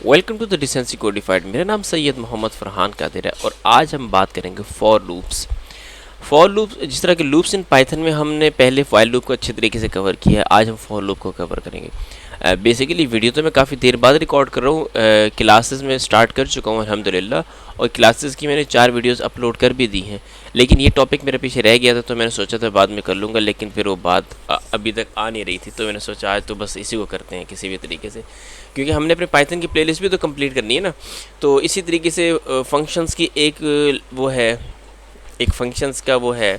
Welcome to the decency codified. मेरा नाम सैयद मोहम्मद फ़रहान कादिर है और आज हम बात करेंगे फॉर लूप्स। फॉर लूप्स, जिस तरह के लूप्स इन पाइथन में हमने पहले वाइल लूप को अच्छे तरीके से कवर किया है, आज हम फॉर लूप को कवर करेंगे। बेसिकली वीडियो तो मैं काफ़ी देर बाद रिकॉर्ड कर रहा हूँ। क्लासेस में स्टार्ट कर चुका हूँ अल्हम्दुलिल्लाह, और क्लासेस की मैंने 4 वीडियोस अपलोड कर भी दी हैं। लेकिन ये टॉपिक मेरे पीछे रह गया था, तो मैंने सोचा था बाद में कर लूँगा, लेकिन फिर वो बात अभी तक आ नहीं रही थी। तो मैंने सोचा आज तो बस इसी को करते हैं किसी भी तरीके से, क्योंकि हमने अपने पाइथन की प्लेलिस्ट भी तो कंप्लीट करनी है ना। तो इसी तरीके से फंक्शंस की वो है, एक फंक्शंस का वो है,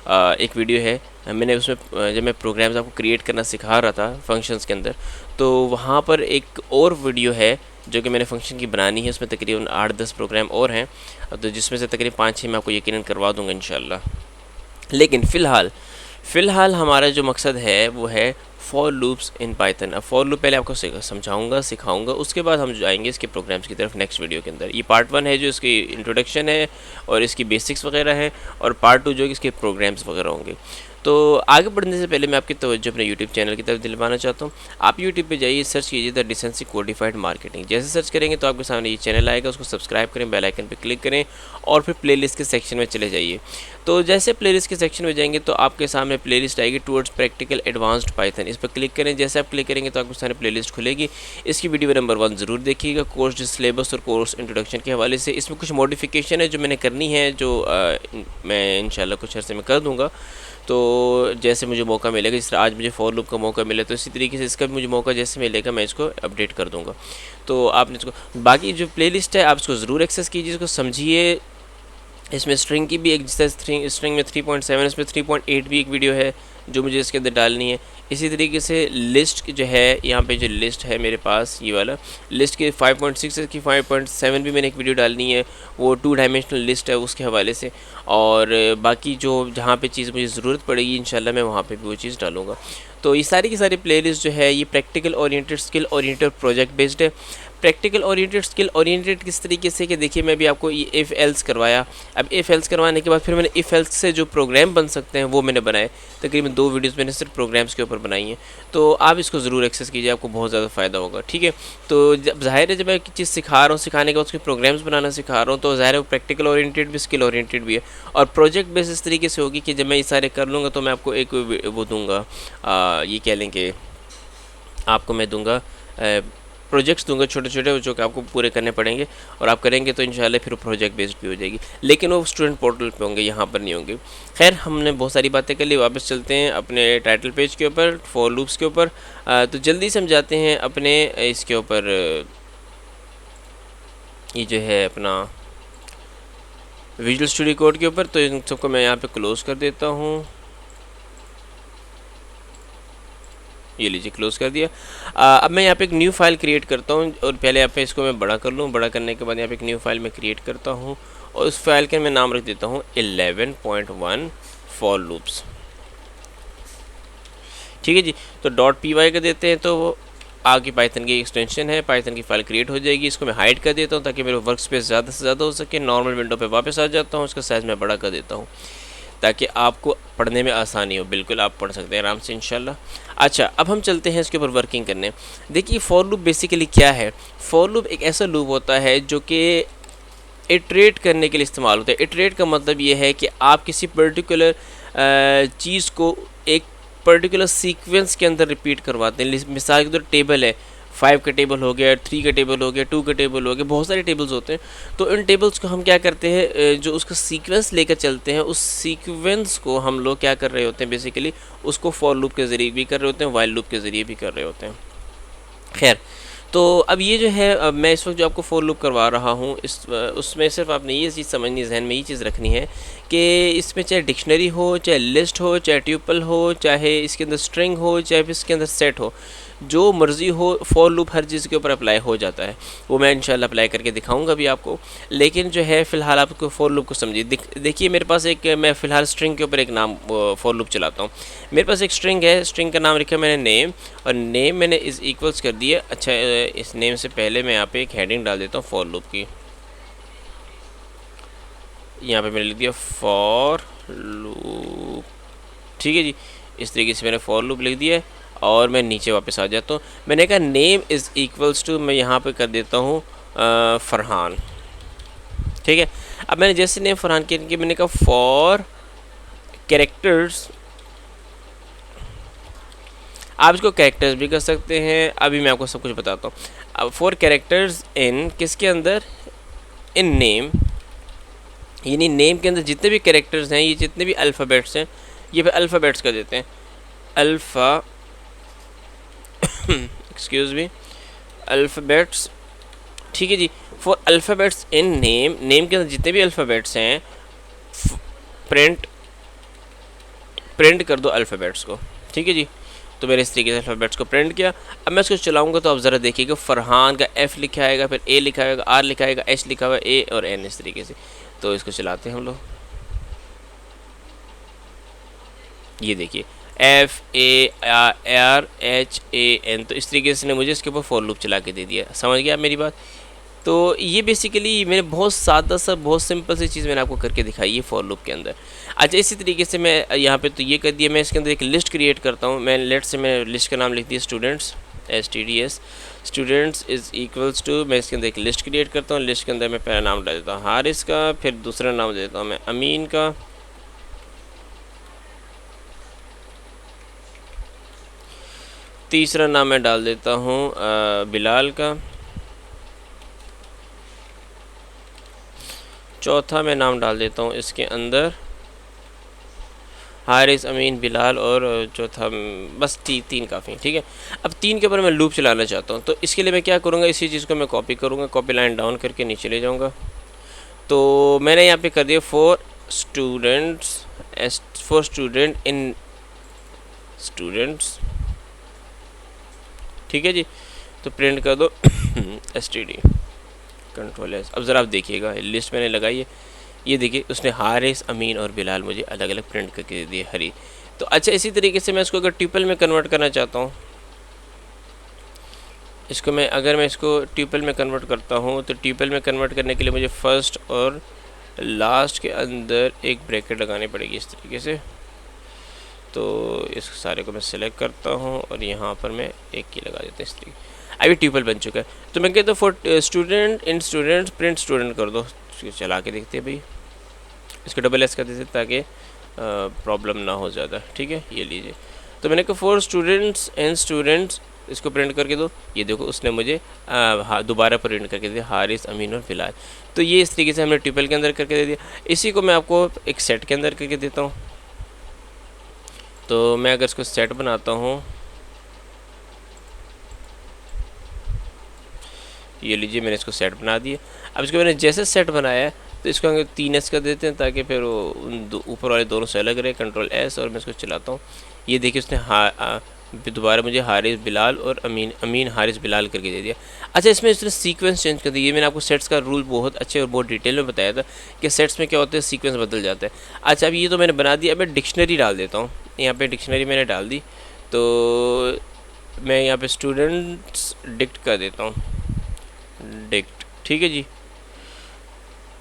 एक वीडियो है। मैंने उसमें जब मैं प्रोग्राम्स आपको क्रिएट करना सिखा रहा था फंक्शंस के अंदर, तो वहाँ पर एक और वीडियो है जो कि मैंने फंक्शन की बनानी है। उसमें तकरीबन 8-10 प्रोग्राम और हैं, तो जिसमें से तकरीबन 5-6 मैं आपको यकीनन करवा दूंगा इंशाल्लाह। लेकिन फ़िलहाल हमारा जो मकसद है वो है फॉर लूप्स इन पाइथन। अब फॉर लूप पहले आपको समझाऊंगा, सिखाऊंगा, उसके बाद हम जाएंगे इसके प्रोग्राम्स की तरफ नेक्स्ट वीडियो के अंदर। ये पार्ट 1 है जो इसकी इंट्रोडक्शन है और इसकी बेसिक्स वगैरह है, और पार्ट 2 जो कि इसके प्रोग्राम्स वगैरह होंगे। तो आगे बढ़ने से पहले मैं आपकी तवज्जो अपने यूट्यूब चैनल की तरफ दिलवाना चाहता हूँ। आप यूट्यूब पे जाइए, सर्च कीजिए द डिसेंसी कोडिफाइड मार्केटिंग। जैसे सर्च करेंगे तो आपके सामने ये चैनल आएगा, उसको सब्सक्राइब करें, बेल आइकन पे क्लिक करें और फिर प्लेलिस्ट के सेक्शन में चले जाइए। तो जैसे प्लेलिस्ट के सेक्शन में जाएंगे तो आपके सामने प्लेलिस्ट आएगी टुवर्ड्स प्रैक्टिकल एडवांस्ड पाइथन। इस पर क्लिक करें। जैसे आप क्लिक करेंगे तो आपके सामने प्लेलिस्ट खुलेगी। इसकी वीडियो नंबर 1 ज़रूर देखिएगा, कोर्स सिलेबस और कोर्स इंट्रोडक्शन के हवाले से। इसमें कुछ मॉडिफिकेशन है जो मैंने करनी है, जो मैं इंशाल्लाह कुछ अर्से में कर दूँगा। तो जैसे मुझे मौका मिलेगा, जिस तरह आज मुझे फॉर लूप का मौका मिला, तो इसी तरीके से इसका भी मुझे मौका जैसे मिलेगा मैं इसको अपडेट कर दूँगा। तो आपने इसको, बाकी जो प्लेलिस्ट है आप इसको ज़रूर एक्सेस कीजिए, इसको समझिए। इसमें स्ट्रिंग की भी एक, जिस तरह स्ट्रिंग में 3.7, इसमें 3.8 भी एक वीडियो है जो मुझे इसके अंदर डालनी है। इसी तरीके से लिस्ट जो है, यहाँ पे जो लिस्ट है मेरे पास ये वाला लिस्ट की 5.6 की 5.7 भी मैंने एक वीडियो डालनी है, वो 2 डायमेंशनल लिस्ट है उसके हवाले से। और बाकी जो जहाँ पे चीज़ मुझे ज़रूरत पड़ेगी इंशाल्लाह मैं वहाँ पे भी वो चीज़ डालूँगा। तो ये सारी की सारी प्लेलिस्ट जो है ये practical oriented, skill oriented, project based है। प्रैक्टिकल ओरिएंटेड, स्किल ओरिएंटेड किस तरीके से कि देखिए, मैं भी आपको ये इफ़ एल्स करवाया। अब इफ़ एल्स करवाने के बाद फिर मैंने इफ़ एल्स से जो प्रोग्राम बन सकते हैं वो मैंने बनाए। तकरीबन 2 वीडियोस मैंने सिर्फ प्रोग्राम्स के ऊपर बनाई हैं। तो आप इसको ज़रूर एक्सेस कीजिए, आपको बहुत ज़्यादा फ़ायदा होगा। ठीक है, तो जब ज़ाहिर है जब मैं एक चीज़ सिखा रहा हूँ, सिखाने के बाद उसके प्रोग्राम्स बनाना सिखा रहा हूँ, तो ज़ाहिर है वो प्रैक्टिकल ओरिएंटेड भी, स्किल ओरिएंटेड भी है। और प्रोजेक्ट बेस इस तरीके से होगी कि जब मैं ये सारे कर लूँगा तो मैं आपको एक वो दूँगा, ये कह लें कि आपको मैं दूँगा प्रोजेक्ट्स दूंगा छोटे छोटे, जो कि आपको पूरे करने पड़ेंगे, और आप करेंगे तो इंशाल्लाह फिर वो प्रोजेक्ट बेस्ड भी हो जाएगी। लेकिन वो स्टूडेंट पोर्टल पे होंगे, यहाँ पर नहीं होंगे। खैर, हमने बहुत सारी बातें कर ली, वापस चलते हैं अपने टाइटल पेज के ऊपर, फॉर लूप्स के ऊपर। तो जल्दी से हम जाते हैं अपने इसके ऊपर, ये जो है अपना विजुअल स्टूडियो कोड के ऊपर। तो इन सबको मैं यहाँ पर क्लोज़ कर देता हूँ। ये लीजिए, क्लोज़ कर दिया। अब मैं यहाँ पे एक न्यू फाइल क्रिएट करता हूँ, और पहले यहाँ पे इसको मैं बड़ा कर लूँ। बड़ा करने के बाद यहाँ पे एक न्यू फाइल मैं क्रिएट करता हूँ, और उस फाइल के मैं नाम रख देता हूँ 11.1 फॉर लूप्स। ठीक है जी, तो .py का देते हैं, तो वो आगे पाइथन की एक्सटेंशन है, पाइथन की फाइल क्रिएट हो जाएगी। इसको मैं हाइड कर देता हूँ ताकि मेरे वर्क स्पेस ज़्यादा से ज़्यादा हो सके। नॉर्मल विंडो पे वापस आ जाता हूँ, इसका साइज़ मैं बड़ा कर देता हूँ ताकि आपको पढ़ने में आसानी हो। बिल्कुल आप पढ़ सकते हैं आराम से इंशाल्लाह। अच्छा, अब हम चलते हैं इसके ऊपर वर्किंग करने। देखिए, फॉर लूप बेसिकली क्या है। फॉर लूप एक ऐसा लूप होता है जो कि इटरेट करने के लिए इस्तेमाल होता है। इटरेट का मतलब ये है कि आप किसी पर्टिकुलर चीज़ को एक पर्टिकुलर सीक्वेंस के अंदर रिपीट करवाते हैं। मिसाल के तौर टेबल है, 5 का टेबल हो गया, 3 का टेबल हो गया, 2 का टेबल हो गया, बहुत सारे टेबल्स होते हैं। तो इन टेबल्स को हम क्या करते हैं, जो उसका सीक्वेंस लेकर चलते हैं, उस सीक्वेंस को हम लोग क्या कर रहे होते हैं, बेसिकली उसको फॉर लूप के ज़रिए भी कर रहे होते हैं, वाइल लूप के ज़रिए भी कर रहे होते हैं। खैर, तो अब ये जो है, अब मैं इस वक्त जो आपको फॉर लूप करवा रहा हूँ, उसमें सिर्फ आपने ये चीज़ समझनी, जहन में ये चीज़ रखनी है कि इसमें चाहे डिक्शनरी हो, चाहे लिस्ट हो, चाहे ट्यूपल हो, चाहे इसके अंदर स्ट्रिंग हो, चाहे इसके अंदर सेट हो, जो मर्ज़ी हो, फॉर लूप हर चीज़ के ऊपर अप्लाई हो जाता है। वो मैं इंशाल्लाह अप्लाई करके दिखाऊंगा भी आपको। लेकिन जो है फ़िलहाल आपको फॉर लूप को समझिए। देखिए, मेरे पास एक, मैं फ़िलहाल स्ट्रिंग के ऊपर एक नाम फॉर लूप चलाता हूँ। मेरे पास एक स्ट्रिंग है, स्ट्रिंग का नाम लिखा मैंने नेम, और नेम मैंने इस इक्वल्स कर दिया। अच्छा, इस नेम से पहले मैं यहाँ पे एक हेडिंग डाल देता हूँ फॉर लूप की। यहाँ पे मैंने लिख दिया फॉर लूप। ठीक है जी, इस तरीके से मैंने फॉर लूप लिख दिया है। और मैं नीचे वापस आ जाता हूँ। मैंने कहा नेम इज़ इक्वल्स टू, मैं यहाँ पे कर देता हूँ फरहान, ठीक है। अब मैंने जैसे नेम फरहान किया, मैंने कहा फॉर कैरेक्टर्स, आप इसको कैरेक्टर्स भी कर सकते हैं, अभी मैं आपको सब कुछ बताता हूँ। अब फॉर कैरेक्टर्स इन किसके अंदर, इन नेम, यानी नेम के अंदर जितने भी कैरेक्टर्स हैं, ये जितने भी अल्फ़ाबेट्स हैं, ये पे अल्फ़ाबेट्स कर देते हैं, अल्फ़ा एक्सक्यूज़ मी, अल्फ़ाबेट्स, ठीक है जी। For alphabets in name, name के अंदर जितने भी अल्फ़ाबेट्स हैं प्रिंट कर दो अल्फ़ाबेट्स को, ठीक है जी। तो मैंने इस तरीके से अल्फ़ाबेट्स को प्रिंट किया। अब मैं इसको चलाऊंगा तो आप ज़रा देखिएगा, फरहान का एफ़ लिखा आएगा, फिर ए लिखा आएगा, आर लिखा आएगा, एच लिखा हुआ ए और एन, इस तरीके से। तो इसको चलाते हैं हम लोग, ये देखिए F A R H A N, तो इस तरीके से ने मुझे इसके ऊपर फॉर लूप चला के दे दिया। समझ गया आप मेरी बात? तो ये बेसिकली मैंने बहुत सादा सा, बहुत सिंपल सी चीज़ मैंने आपको करके दिखाई है फॉर लूप के अंदर। अच्छा, इसी तरीके से मैं यहाँ पे तो ये कर दिया, मैं इसके अंदर एक लिस्ट क्रिएट करता हूँ। मैं लेट से मैं लिस्ट का नाम लिख दिया students, STDS, students is equals to, मैं इसके अंदर एक लिस्ट क्रिएट करता हूँ। लिस्ट के अंदर मैं पहला नाम डाल देता हूँ हारिस का, फिर दूसरा नाम दे देता हूँ मैं अमीन का, तीसरा नाम मैं डाल देता हूँ बिलाल का, चौथा मैं नाम डाल देता हूँ इसके अंदर हारिस, अमीन, बिलाल, और चौथा बस तीन काफ़ी, ठीक है। अब तीन के ऊपर मैं लूप चलाना चाहता हूँ, तो इसके लिए मैं क्या करूँगा, इसी चीज़ को मैं कॉपी करूँगा, कॉपी लाइन डाउन करके नीचे ले जाऊँगा। तो मैंने यहाँ पे कर दिया for students, for student in students, ठीक है जी। तो प्रिंट कर दो STD, कंट्रोल S। अब ज़रा आप देखिएगा, लिस्ट मैंने लगाई है, ये देखिए उसने हारिस, अमीन और बिलाल मुझे अलग अलग प्रिंट करके दे दिए हरी। तो अच्छा, इसी तरीके से मैं इसको अगर ट्यूपल में कन्वर्ट करना चाहता हूँ, इसको मैं अगर मैं इसको ट्यूपल में कन्वर्ट करता हूँ, तो ट्यूपल में कन्वर्ट करने के लिए मुझे फर्स्ट और लास्ट के अंदर एक ब्रैकेट लगानी पड़ेगी इस तरीके से। तो इस सारे को मैं सिलेक्ट करता हूँ और यहाँ पर मैं एक की लगा देता हूँ इस तरीके। अभी ट्यूपल बन चुका है, तो मैं कहता हूँ for student in students print student कर दो। चला के देखते हैं भाई, इसको डबल एस कर देते ताकि प्रॉब्लम ना हो ज़्यादा, ठीक है। ये लीजिए, तो मैंने कहा फॉर स्टूडेंट्स एंड स्टूडेंट्स, इसको प्रिंट करके दो। ये देखो उसने मुझे दोबारा प्रिंट करके दिया हारिस, अमीन और बिलाल। तो ये इस तरीके से हमने ट्रिपल के अंदर करके दे दिया। इसी को मैं आपको एक सेट के अंदर करके देता हूँ। तो मैं अगर इसको सेट बनाता हूँ, ये लीजिए मैंने इसको सेट बना दिया। अब इसको मैंने जैसे सेट बनाया है, तो इसको हम 3S कर देते हैं ताकि फिर वो ऊपर वाले दोनों से अलग रहे। कंट्रोल S, और मैं इसको चलाता हूँ। ये देखिए उसने दोबारा मुझे हारिस, बिलाल और अमीन हारिस, बिलाल करके दे दिया। अच्छा, इसमें इसने सीक्वेंस चेंज कर दिया। ये मैंने आपको सेट्स का रूल बहुत अच्छे और बहुत डिटेल में बताया था कि सेट्स में क्या होता है, सीक्वेंस बदल जाता है। अच्छा, अब ये तो मैंने बना दिया। अब मैं डिक्शनरी डाल देता हूँ। यहाँ पर डिक्शनरी मैंने डाल दी, तो मैं यहाँ पर स्टूडेंट्स डिक्ट कर देता हूँ, डिक्ट, ठीक है जी।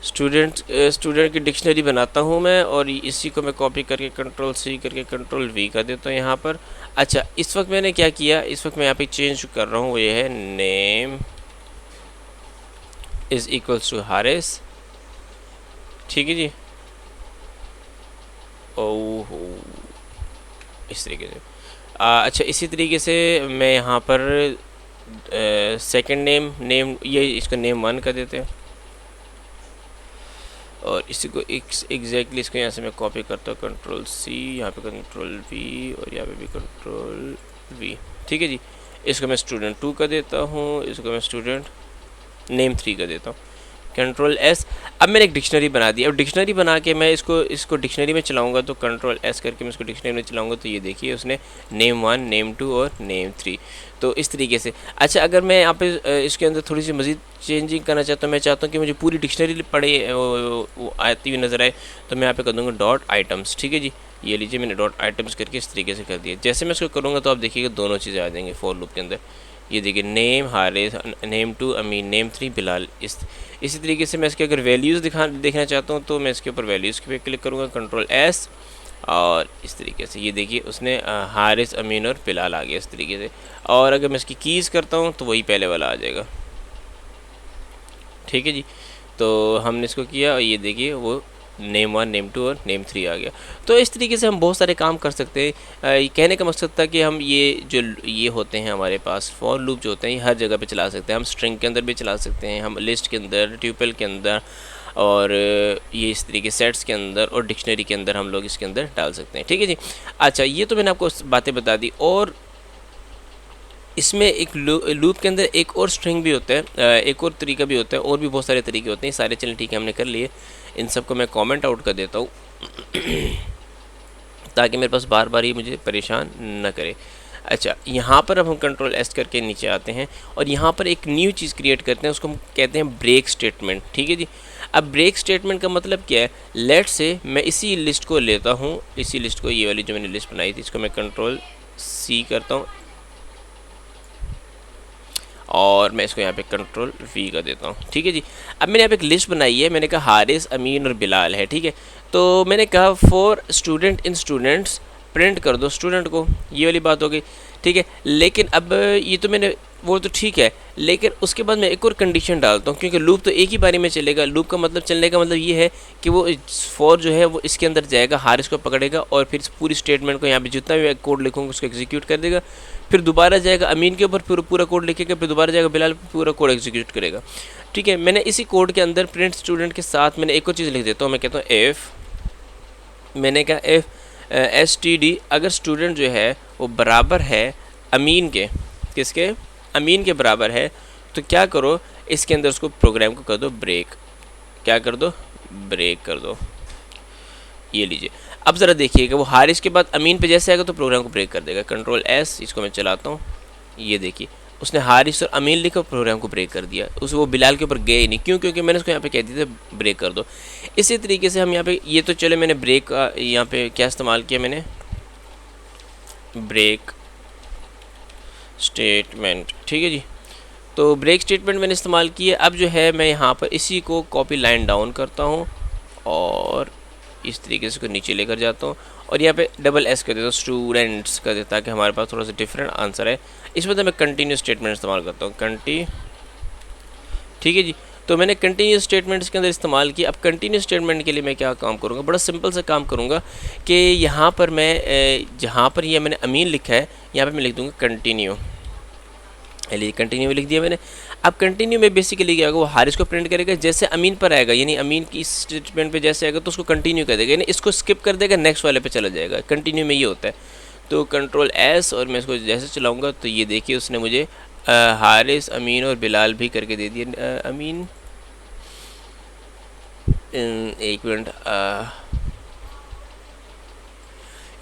स्टूडेंट की डिक्शनरी बनाता हूँ मैं, और इसी को मैं कॉपी करके कंट्रोल C करके कंट्रोल V कर देता हूँ यहाँ पर। अच्छा, इस वक्त मैंने क्या किया, इस वक्त मैं यहाँ पे चेंज कर रहा हूँ, वो ये है name is equals to Haris, ठीक है जी। ओह, इस तरीके से। अच्छा, इसी तरीके से मैं यहाँ पर सेकंड नेम ये इसको नेम 1 कर देते हैं, और इसी को एग्जैक्टली इसको यहाँ से मैं कॉपी करता हूँ, कंट्रोल C, यहाँ पे कंट्रोल V और यहाँ पे भी कंट्रोल V, ठीक है जी। इसको मैं स्टूडेंट 2 कर देता हूँ, इसको मैं स्टूडेंट नेम 3 कर देता हूँ, कंट्रोल S। अब मैंने एक डिक्शनरी बना दी। अब डिक्शनरी बना के मैं इसको डिक्शनरी में चलाऊंगा, तो कंट्रोल S करके मैं इसको डिक्शनरी में चलाऊंगा, तो ये देखिए उसने नेम 1, नेम 2 और नेम 3, तो इस तरीके से। अच्छा, अगर मैं यहाँ पे इसके अंदर थोड़ी सी मज़ीद चेंजिंग करना चाहता हूँ, मैं चाहता हूँ कि मुझे पूरी डिक्शनरी पढ़े वो आती हुई नज़र आए, तो मैं यहाँ पे कर दूँगा डॉट आइटम्स, ठीक है जी। ये लीजिए मैंने डॉट आइटम्स करके इस तरीके से कर दिया। जैसे मैं इसको करूँगा तो आप देखिएगा दोनों चीज़ें आ जाएंगी फॉर लूप के अंदर। ये देखिए नेम हारिस, नेम 2 अमीन, नेम 3 बिलाल। इसी तरीके से मैं इसके अगर वैल्यूज़ देखना चाहता हूँ, तो मैं इसके ऊपर वैल्यूज़ पे क्लिक करूँगा, कंट्रोल S, और इस तरीके से ये देखिए उसने हारिस, अमीन और बिलाल आ गया इस तरीके से। और अगर मैं इसकी कीज़ करता हूँ तो वही पहले वाला आ जाएगा, ठीक है जी। तो हमने इसको किया और ये देखिए वो नेम 1, नेम 2 और नेम 3 आ गया। तो इस तरीके से हम बहुत सारे काम कर सकते हैं। ये कहने का मकसद था कि हम ये होते हैं हमारे पास फॉर लूप जो होते हैं ये हर जगह पे चला सकते हैं। हम स्ट्रिंग के अंदर भी चला सकते हैं, हम लिस्ट के अंदर, ट्यूपल के अंदर, और ये इस तरीके सेट्स के अंदर और डिक्शनरी के अंदर हम लोग इसके अंदर डाल सकते हैं, ठीक है जी। अच्छा, ये तो मैंने आपको बातें बता दी। और इसमें एक लूप के अंदर एक और स्ट्रिंग भी होता है, एक और तरीका भी होता है, और भी बहुत सारे तरीके होते हैं। सारे चलें ठीक है, हमने कर लिए। इन सब को मैं कमेंट आउट कर देता हूँ ताकि मेरे पास बार बार ये मुझे परेशान न करे। अच्छा, यहाँ पर अब हम कंट्रोल एस करके नीचे आते हैं और यहाँ पर एक न्यू चीज़ क्रिएट करते हैं, उसको हम कहते हैं ब्रेक स्टेटमेंट, ठीक है जी। अब ब्रेक स्टेटमेंट का मतलब क्या है? लेट से मैं इसी लिस्ट को लेता हूँ, इसी लिस्ट को, ये वाली जो मैंने लिस्ट बनाई थी, इसको मैं कंट्रोल सी करता हूँ और मैं इसको यहाँ पे कंट्रोल वी कर देता हूँ, ठीक है जी। अब मैंने यहाँ पे एक लिस्ट बनाई है, मैंने कहा हारिस, अमीन और बिलाल है, ठीक है। तो मैंने कहा for student in students print कर दो स्टूडेंट को, ये वाली बात हो गई, ठीक है। लेकिन अब ये तो मैंने वो तो ठीक है, लेकिन उसके बाद मैं एक और कंडीशन डालता हूँ, क्योंकि लूप तो एक ही बारी में चलेगा। लूप का मतलब, चलने का मतलब ये है कि वो फॉर जो है वो इसके अंदर जाएगा, हारिस को पकड़ेगा और फिर इस पूरी स्टेटमेंट को यहाँ पे जितना भी कोड लिखूँगा उसको एग्जीक्यूट कर देगा। फिर दोबारा जाएगा अमीन के ऊपर, फिर पूरा कोड लिखेगा, फिर दोबारा जाएगा बिलाल पर, पूरा कोड एग्जीक्यूट करेगा, ठीक है। मैंने इसी कोड के अंदर प्रिंट स्टूडेंट के साथ मैंने एक और चीज़ लिख देता हूँ। मैं कहता हूँ एफ, मैंने कहा एफ STD, अगर स्टूडेंट जो है वो बराबर है अमीन के, किसके? अमीन के बराबर है, तो क्या करो, इसके अंदर उसको प्रोग्राम को कर दो ब्रेक। क्या कर दो? ब्रेक कर दो। ये लीजिए, अब ज़रा देखिएगा, वो हारिस के बाद अमीन पे जैसे आएगा तो प्रोग्राम को ब्रेक कर देगा। कंट्रोल S, इसको मैं चलाता हूँ, ये देखिए उसने हारिस और अमीन लिखा, प्रोग्राम को ब्रेक कर दिया। वो बिलाल के ऊपर गए ही नहीं, क्यों? क्योंकि मैंने उसको यहाँ पे कह दिया था ब्रेक कर दो। इसी तरीके से हम यहाँ पे, ये तो चले मैंने ब्रेक का यहाँ पे क्या इस्तेमाल किया, मैंने ब्रेक स्टेटमेंट, ठीक है जी। तो ब्रेक स्टेटमेंट मैंने इस्तेमाल किया। अब जो है मैं यहाँ पर इसी को कॉपी लाइन डाउन करता हूँ और इस तरीके से को नीचे लेकर जाता हूँ और यहाँ पे डबल S कर देता हूँ, स्टूडेंट्स कर देता, ताकि हमारे पास थोड़ा सा डिफरेंट आंसर है। इस मतलब मैं कंटिन्यूस स्टेटमेंट इस्तेमाल करता हूँ, ठीक है जी। तो मैंने कंटिन्यूस स्टेटमेंट इसके अंदर इस्तेमाल किया। अब कंटिन्यूस स्टेटमेंट के लिए मैं क्या काम करूँगा? बड़ा सिंपल सा काम करूँगा कि यहाँ पर मैं जहाँ पर ये मैंने अमीन लिखा है, यहाँ पर मैं लिख दूँगा कंटिन्यू। चलिए कंटिन्यू लिख दिया मैंने। अब कंटिन्यू में बेसिकली क्या होगा, वो हारिस को प्रिंट करेगा, जैसे अमीन पर आएगा, यानी अमीन की इस स्टेटमेंट पे जैसे आएगा तो उसको कंटिन्यू कर देगा, यानी इसको स्किप कर देगा, नेक्स्ट वाले पे चला जाएगा। कंटिन्यू में ये होता है। तो कंट्रोल S और मैं इसको जैसे चलाऊँगा तो ये देखिए उसने मुझे हारिस, अमीन और बिलाल भी करके दे दिया। अमीन, एक मिनट,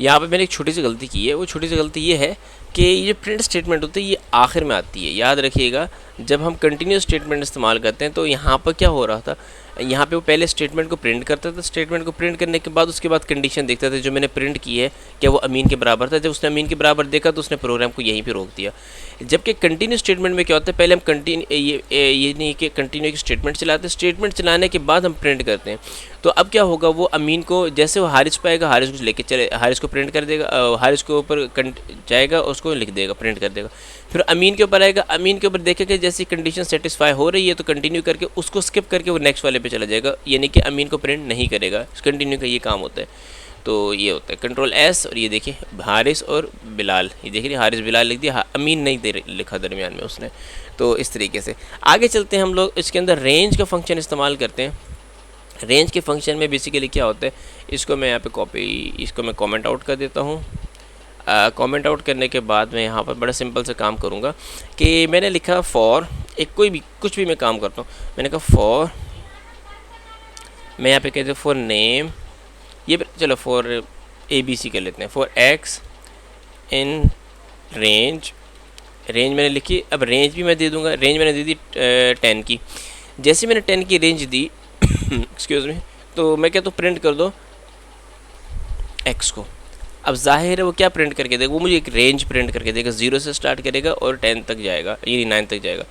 यहाँ पे मैंने एक छोटी सी गलती की है। वो छोटी सी गलती ये है कि ये प्रिंट स्टेटमेंट होती है, ये आखिर में आती है। याद रखिएगा, जब हम कंटिन्यूस स्टेटमेंट इस्तेमाल करते हैं तो यहाँ पर क्या हो रहा था, यहाँ पे वो पहले स्टेटमेंट को प्रिंट करता था। स्टेटमेंट को प्रिंट करने के बाद उसके बाद कंडीशन देखता था, जो मैंने प्रिंट की है क्या वो अमीन के बराबर था। जब उसने अमीन के बराबर देखा तो उसने प्रोग्राम को यहीं पे रोक दिया। जबकि कंटिन्यू स्टेटमेंट में क्या होता है, पहले हम ये नहीं कि कंटिन्यू की स्टेटमेंट चलाते हैं, स्टेटमेंट चलाने के बाद हम प्रिंट करते हैं। तो अब क्या होगा, वो अमीन को जैसे वो हारिस पाएगा, हारिस को लेके चले, हारिस को प्रिंट कर देगा, हारिस के ऊपर जाएगा, उसको लिख देगा, प्रिंट कर देगा। फिर अमीन के ऊपर आएगा, अमीन के ऊपर देखेगा जैसी कंडीशन सेटिस्फाई हो रही है तो कंटिन्यू करके उसको स्किप करके वो नेक्स्ट वाले पे चला जाएगा, यानी कि अमीन को प्रिंट नहीं करेगा। कंटिन्यू का ये काम होता है। तो ये होता है कंट्रोल S और ये देखिए हारिस और बिलाल, ये देखिए हारिस बिलाल लिख दिया, अमीन नहीं लिखा दरमियान में उसने। तो इस तरीके से आगे चलते हैं हम लोग। इसके अंदर रेंज का फंक्शन इस्तेमाल करते हैं। रेंज के फंक्शन में बेसिकली क्या होता है, इसको मैं यहाँ पे इसको मैं कमेंट आउट कर देता हूँ। कमेंट आउट करने के बाद मैं यहाँ पर बड़ा सिंपल से काम करूँगा कि मैंने लिखा फॉर, एक कोई भी कुछ भी मैं काम करता हूँ, मैंने कहा फॉर, मैं यहाँ पे कहते हैं फॉर नेम, ये चलो फॉर ABC कर लेते हैं, for X in range, range मैंने लिखी। अब रेंज भी मैं दे दूँगा, रेंज मैंने दे दी 10 की। जैसे मैंने 10 की रेंज दी एक्सक्यूज़ मी, तो मैं कहता हूँ प्रिंट कर दो X को। अब जाहिर है वो क्या प्रिंट करके देगा, वो मुझे एक रेंज प्रिंट करके देगा, 0 से स्टार्ट करेगा और 10 तक जाएगा, यानी 9 तक जाएगा।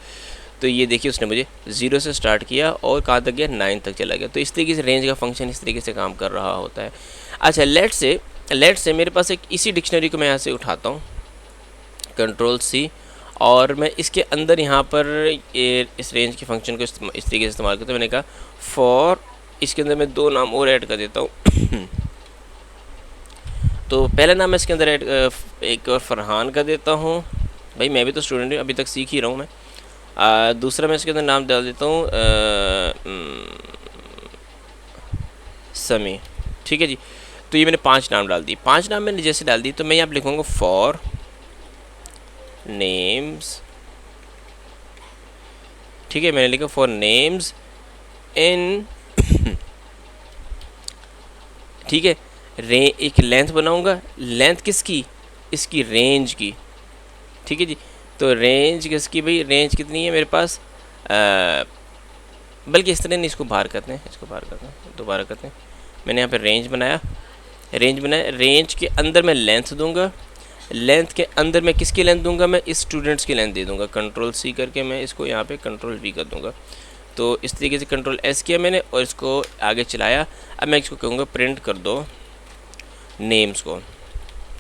तो ये देखिए उसने मुझे 0 से स्टार्ट किया और कहाँ तक गया, 9 तक चला गया। तो इस तरीके से रेंज का फंक्शन इस तरीके से काम कर रहा होता है। अच्छा, लेट्स से लेट से मेरे पास एक इसी डिक्शनरी को मैं यहाँ से उठाता हूँ, कंट्रोल सी, और मैं इसके अंदर यहाँ पर इस रेंज के फंक्शन को इस तरीके से इस्तेमाल करता हूँ। मैंने कहा फॉर, इसके अंदर मैं 2 नाम और ऐड कर देता हूँ। तो पहला नाम मैं इसके अंदर ऐड एक और फरहान का देता हूँ, भाई मैं भी तो स्टूडेंट हूँ, अभी तक सीख ही रहा हूँ मैं। दूसरा मैं इसके अंदर नाम डाल देता हूँ समी, ठीक है जी। तो ये मैंने 5 नाम डाल दी। 5 नाम मैंने जैसे डाल दी तो मैं यहाँ पर लिखूँगा फॉर नेम्स, ठीक है, मैंने लिखा फॉर नेम्स इन ठीक है, एक लेंथ बनाऊंगा, लेंथ किसकी, इसकी रेंज की, ठीक है जी। तो रेंज किसकी भाई, रेंज कितनी है मेरे पास, बल्कि इस तरह नहीं, इसको बाहर करते हैं, इसको बाहर करते हैं, दोबारा करते हैं। मैंने यहाँ पे रेंज बनाया, रेंज के अंदर मैं लेंथ दूंगा, लेंथ के अंदर मैं किसकी लेंथ दूंगा, मैं इस स्टूडेंट्स की लेंथ दे दूंगा। कंट्रोल सी करके मैं इसको यहाँ पे कंट्रोल वी कर दूंगा। तो इस तरीके से कंट्रोल एस किया मैंने और इसको आगे चलाया। अब मैं इसको कहूँगा प्रिंट कर दो नेम्स को,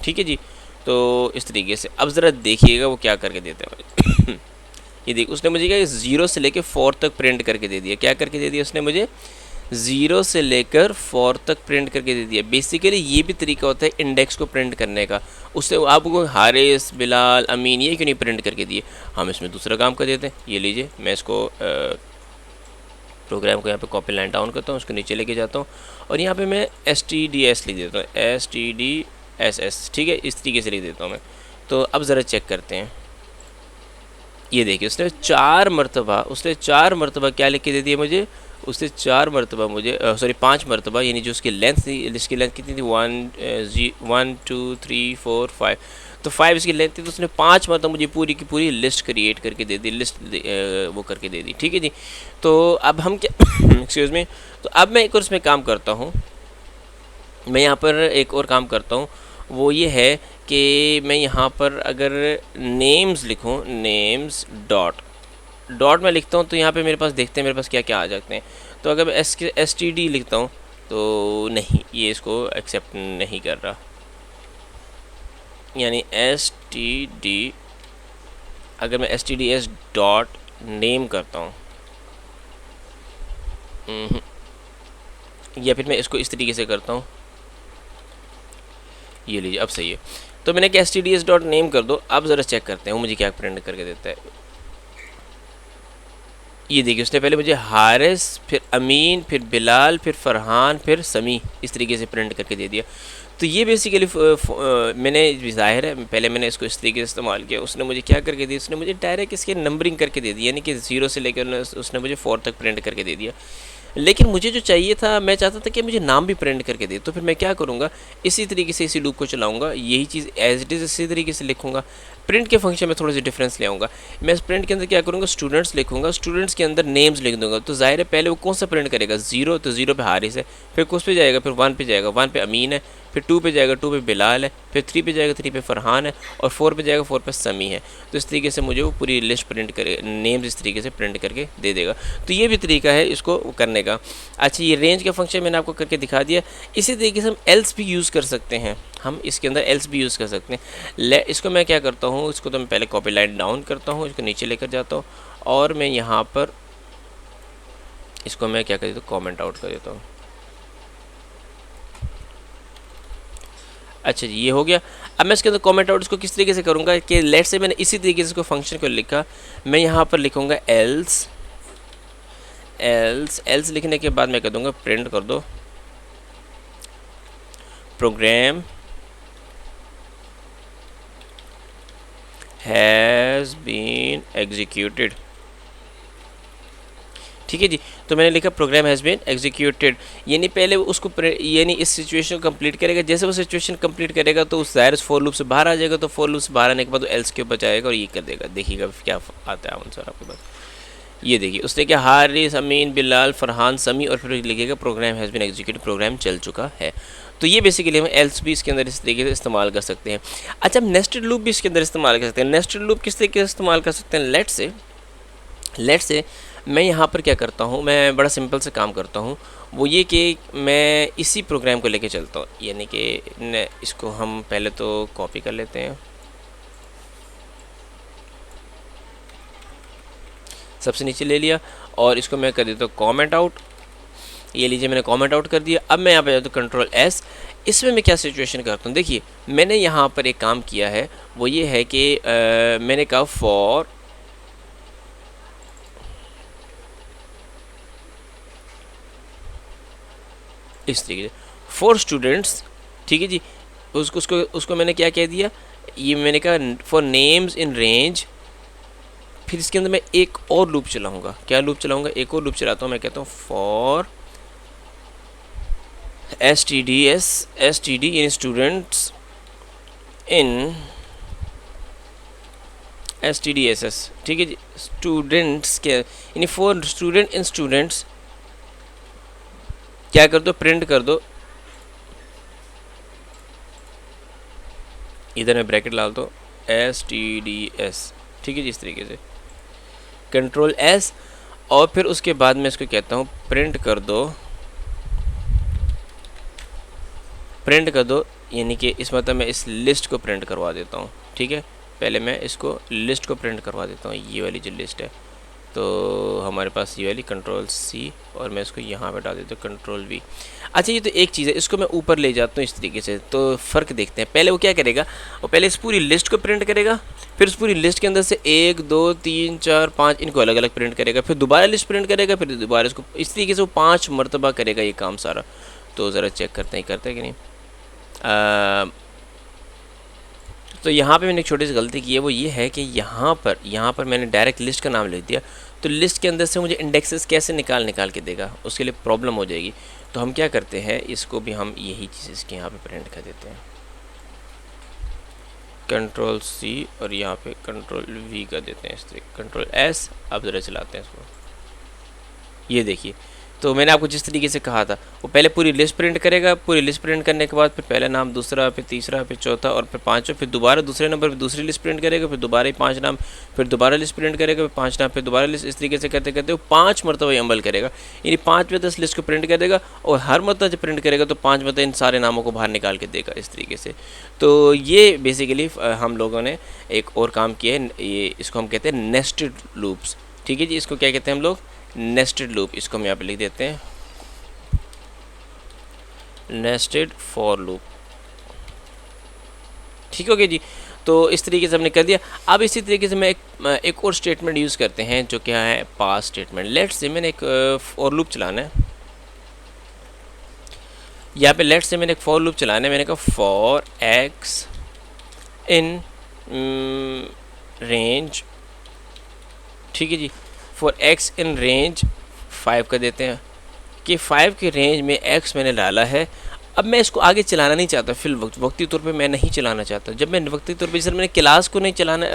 ठीक है जी। तो इस तरीके से अब ज़रा देखिएगा वो क्या करके देते हैं। ये देखिए उसने मुझे क्या 0 से लेकर 4 तक प्रिंट करके दे दिया। क्या करके दे दिया उसने मुझे, 0 से लेकर 4 तक प्रिंट करके दे दिया। बेसिकली ये भी तरीका होता है इंडेक्स को प्रिंट करने का। उससे आपको हारिस, बिलाल, अमीन ये क्यों नहीं प्रिंट करके दिए, हम इसमें दूसरा काम कर देते हैं। ये लीजिए, मैं इसको प्रोग्राम को यहाँ पे कॉपी लाइन डाउन करता हूँ, उसको नीचे लेके जाता हूँ और यहाँ पे मैं STDS लिख देता हूँ, STDSS, ठीक है, इस तरीके से लिख देता हूँ मैं। तो अब ज़रा चेक करते हैं, ये देखिए उसने 4 मरतबा क्या लिख के दे दिया मुझे, उसने 4 मरतबा मुझे सॉरी 5 मरतबा, यानी जो उसकी लेंथ थी, इसकी लेंथ कितनी थी 1 2 3 4 5, तो 5 इसकी लेंथ थी, तो उसने 5 मरतबा मुझे पूरी की पूरी लिस्ट क्रिएट करके दे दी, लिस्ट वो करके दे दी, ठीक है जी। तो अब हम क्या एक्सक्यूज़ मी, तो अब मैं एक और इसमें काम करता हूँ, मैं यहाँ पर एक और काम करता हूँ, वो ये है कि मैं यहाँ पर अगर नेम्स लिखूँ, नेम्स डॉट मैं लिखता हूँ, तो यहाँ पे मेरे पास देखते हैं मेरे पास क्या क्या आ जाते हैं। तो अगर मैं STD लिखता हूँ तो नहीं, ये इसको एक्सेप्ट नहीं कर रहा, यानी STD, अगर मैं STDS डॉट नेम करता हूँ या फिर मैं इसको इस तरीके से करता हूँ, ये लीजिए अब सही है। तो मैंने क्या STDS डॉट नेम कर दो। अब ज़रा चेक करते हैं वो मुझे क्या प्रिंट करके देता है। ये देखिए उसने पहले मुझे हारिस, फिर अमीन, फिर बिलाल, फिर फरहान, फिर समी, इस तरीके से प्रिंट करके दे दिया। तो ये बेसिकली मैंने ज़ाहिर है पहले मैंने इसको इस तरीके से इस्तेमाल किया, उसने मुझे क्या करके दी, उसने मुझे डायरेक्ट इसके नंबरिंग करके दे दी, यानी कि 0 से लेकर उसने मुझे 4 तक प्रिंट करके दे दिया। लेकिन मुझे जो चाहिए था, मैं चाहता था कि मुझे नाम भी प्रिंट करके दे। तो फिर मैं क्या करूँगा, इसी तरीके से इसी लूप को चलाऊँगा, यही चीज़ एज इट इज़ इसी तरीके से लिखूँगा। प्रिंट के फंक्शन में थोड़ा सा डिफरेंस ले आऊँगा। मैं इस प्रिंट के अंदर क्या करूँगा, स्टूडेंट्स लिखूँगा, स्टूडेंट्स के अंदर नेम्स लिख दूँगा। तो ज़ाहिर है पहले वो कौन सा प्रिंट करेगा, 0, तो 0 पे हारिस है, फिर उस पे जाएगा, फिर 1 पे जाएगा, 1 पे अमीन है, फिर 2 पे जाएगा, 2 पे बिलाल है, फिर 3 पे जाएगा, 3 पे फरहान है, और 4 पे जाएगा, 4 पे समी है। तो इस तरीके से मुझे वो पूरी लिस्ट प्रिंट करे, नेम्स इस तरीके से प्रिंट करके दे देगा। तो ये भी तरीका है इसको करने का। अच्छा, ये रेंज का फंक्शन मैंने आपको करके दिखा दिया। इसी तरीके से हम एल्स भी यूज़ कर सकते हैं, हम इसके अंदर एल्स भी यूज़ कर सकते हैं। इसको मैं क्या करता हूँ, इसको तो मैं पहले कॉपी लाइन डाउन करता हूँ, इसको नीचे लेकर जाता हूँ और मैं यहाँ पर इसको मैं क्या कर देता हूँ, कॉमेंट आउट कर देता हूँ। अच्छा जी, ये हो गया। अब मैं इसके अंदर कमेंट आउट इसको किस तरीके से करूँगा कि लेट से मैंने इसी तरीके से इसको फंक्शन को लिखा, मैं यहाँ पर लिखूँगा एल्स लिखने के बाद मैं कह दूँगा प्रिंट कर दो प्रोग्राम हैज़ बीन एग्जीक्यूटेड। ठीक है जी, तो मैंने लिखा प्रोग्राम हैज़ बीन एग्जीक्यूटेड, यानी पहले उसको यानी इस सिचुएशन को कंप्लीट करेगा। जैसे वो सिचुएशन कंप्लीट करेगा तो उस ज़ाहिर फॉर लूप से बाहर आ जाएगा, तो फॉर लूप से बाहर आने के बाद वो एल्स के ऊपर जाएगा और ये कर देगा। देखिएगा क्या आता है आंसर आपके पास। ये देखिए उसने क्या, हारिस, अमीन, बिलाल, फरहान, समी, और फिर लिखेगा program has been executed, program चल चुका है। तो ये बेसिकली हम एल्स भी इसके अंदर इस तरीके से इस्तेमाल कर सकते हैं। अच्छा, हम नेस्टेड लूप भी इसके अंदर इस्तेमाल कर सकते हैं। नेस्टेड लूप किस तरीके से इस्तेमाल कर सकते हैं, लेट से मैं यहाँ पर क्या करता हूँ, मैं बड़ा सिंपल से काम करता हूँ, वो ये कि मैं इसी प्रोग्राम को लेके चलता हूँ। यानी कि इसको हम पहले तो कॉपी कर लेते हैं, सबसे नीचे ले लिया, और इसको मैं कर देता हूँ कॉमेंट आउट। ये लीजिए मैंने कॉमेंट आउट कर दिया। अब मैं यहाँ पे जाता हूँ कंट्रोल एस। इसमें मैं क्या सिचुएशन करता हूँ, देखिए मैंने यहाँ पर एक काम किया है, वो ये है कि मैंने कहा फॉर इस तरीके से फॉर स्टूडेंट्स, ठीक है जी। उसको मैंने क्या कह दिया, ये मैंने कहा फॉर नेम्स इन रेंज। फिर इसके अंदर मैं एक और लूप चलाऊंगा। क्या लूप चलाऊंगा, एक और लूप चलाता हूँ। मैं कहता हूँ for std in students in stdss, ठीक है जी। स्टूडेंट्स के यानी फॉर स्टूडेंट इन स्टूडेंट्स क्या कर दो, प्रिंट कर दो। इधर मैं ब्रैकेट डाल दो stds, ठीक है जी। इस तरीके से कंट्रोल एस, और फिर उसके बाद मैं इसको कहता हूँ प्रिंट कर दो, यानी कि इस मतलब मैं इस लिस्ट को प्रिंट करवा देता हूँ, ठीक है। पहले मैं इसको लिस्ट को प्रिंट करवा देता हूँ, ये वाली जो लिस्ट है, तो हमारे पास ये वाली कंट्रोल सी, और मैं इसको यहाँ पे डाल देता हूँ कंट्रोल वी। अच्छा ये तो एक चीज़ है, इसको मैं ऊपर ले जाता हूँ इस तरीके से, तो फ़र्क देखते हैं। पहले वो क्या करेगा, वो पहले इस पूरी लिस्ट को प्रिंट करेगा, फिर उस पूरी लिस्ट के अंदर से 1 2 3 4 5 इनको अलग अलग प्रिंट करेगा, फिर दोबारा लिस्ट प्रिंट करेगा, फिर दोबारा इसको इस तरीके से वो 5 मरतबा करेगा ये काम सारा। तो ज़रा चेक करते हैं करते हैं कि नहीं। तो यहाँ पे मैंने एक छोटी सी गलती की है, वो ये है कि यहाँ पर मैंने डायरेक्ट लिस्ट का नाम लिख दिया, तो लिस्ट के अंदर से मुझे इंडेक्सेस कैसे निकाल के देगा, उसके लिए प्रॉब्लम हो जाएगी। तो हम क्या करते हैं, इसको भी हम यही चीज़ इसके यहाँ पे प्रिंट कर देते हैं, कंट्रोल सी और यहाँ पे कंट्रोल वी कर देते हैं इस तरीके, कंट्रोल एस। अब ज़रा चलाते हैं इसको, ये देखिए। तो मैंने आपको जिस तरीके से कहा था, वो पहले पूरी लिस्ट प्रिंट करेगा, पूरी लिस्ट प्रिंट करने के बाद फिर पहला नाम, दूसरा, फिर तीसरा, फिर चौथा, और फिर पांचवा, फिर दोबारा दूसरे नंबर पर दूसरी लिस्ट प्रिंट करेगा, फिर दोबारा 5 नाम, फिर दोबारा लिस्ट प्रिंट करेगा, फिर 5 नाम, फिर दोबारा लिस्ट। इस तरीके से करते करते वो 5 मरतबा अमल करेगा, यानी 5 में 10 लिस्ट को प्रिंट कर देगा, और हर मरतबा जब प्रिंट करेगा तो 5 मरतबा इन सारे नामों को बाहर निकाल के देगा इस तरीके से। तो ये बेसिकली हम लोगों ने एक और काम किया है, ये इसको हम कहते हैं नेस्टेड लूप्स, ठीक है जी। इसको क्या कहते हैं हम लोग, नेस्टेड लूप। इसको हम यहाँ पे लिख देते हैं नेस्टेड फॉर लूप, ठीक हो गया जी। तो इस तरीके से हमने कर दिया। अब इसी तरीके से मैं एक और स्टेटमेंट यूज़ करते हैं जो क्या है पास स्टेटमेंट। लेट्स से मैंने एक फॉर लूप चलाना है, यहाँ पे लेट्स से मैंने एक फॉर लूप चलाना है। मैंने कहा फॉर एक्स इन रेंज, ठीक है जी। फॉर एक्स इन रेंज 5 कर देते हैं कि 5 के रेंज में x मैंने डाला है। अब मैं इसको आगे चलाना नहीं चाहता, फिल वक्ती तौर पे मैं नहीं चलाना चाहता। जब मैं वक्ती तौर पे, सर मैंने क्लास को नहीं चलाना,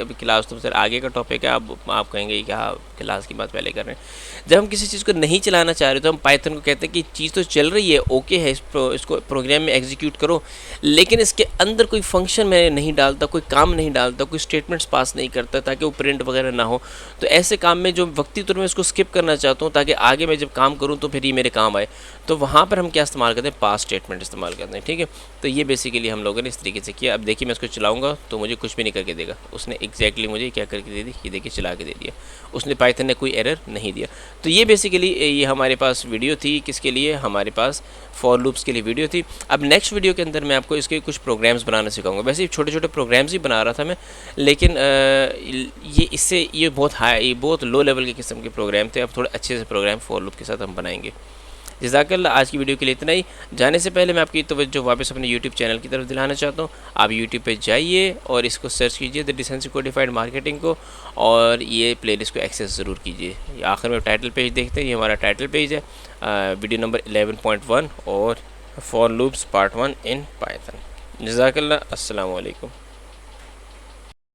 अभी क्लास तो सर आगे का टॉपिक है, आप कहेंगे कि हाँ क्लास की बात पहले कर रहे हैं। जब हम किसी चीज़ को नहीं चलाना चाह रहे तो हम पाइथन को कहते हैं कि चीज़ तो चल रही है, ओके है, इसको प्रोग्राम में एग्जीक्यूट करो, लेकिन इसके अंदर कोई फंक्शन मैं नहीं डालता, कोई काम नहीं डालता, कोई स्टेटमेंट्स पास नहीं करता ताकि वो प्रिंट वगैरह ना हो। तो ऐसे काम में जो वक्ती तौर में इसको स्किप करना चाहता हूँ ताकि आगे मैं जब काम करूँ तो फिर ये मेरे काम आए, तो वहाँ पर हम क्या इस्तेमाल करते हैं, पास स्टेटमेंट इस्तेमाल करते हैं, ठीक है। तो ये बेसिकली हम लोगों ने इस तरीके से किया। अब देखिए मैं इसको चलाऊंगा तो मुझे कुछ भी नहीं करके देगा, उसने एग्जैक्टली मुझे क्या करके दे दी, ये देखिए चला के दे दिया, उसने पाइथन ने कोई एरर नहीं दिया। तो ये बेसिकली ये हमारे पास वीडियो थी, किसके लिए, हमारे पास फॉर लूप्स के लिए वीडियो थी। अब नेक्स्ट वीडियो के अंदर मैं आपको इसके कुछ प्रोग्राम्स बनाना सिखाऊंगा। वैसे छोटे छोटे प्रोग्राम्स ही बना रहा था मैं, लेकिन ये बहुत लो लेवल के किस्म के प्रोग्राम थे। अब थोड़े अच्छे से प्रोग्राम फॉर लूप के साथ हम बनाएंगे। जज़ाकल्लाह। आज की वीडियो के लिए इतना ही। जाने से पहले मैं आपकी तवज्जो वापस अपने यूट्यूब चैनल की तरफ दिलाना चाहता हूँ। आप यूट्यूब पे जाइए और इसको सर्च कीजिए द डिसेंसी कोडिफाइड मार्केटिंग को, और ये प्लेलिस्ट को एक्सेस ज़रूर कीजिए। आखिर में टाइटल पेज देखते हैं, ये हमारा टाइटल पेज है, वीडियो नंबर 11.1 और for loops part 1 in Python. जज़ाकल्लाह। अस्सलामु अलैकुम।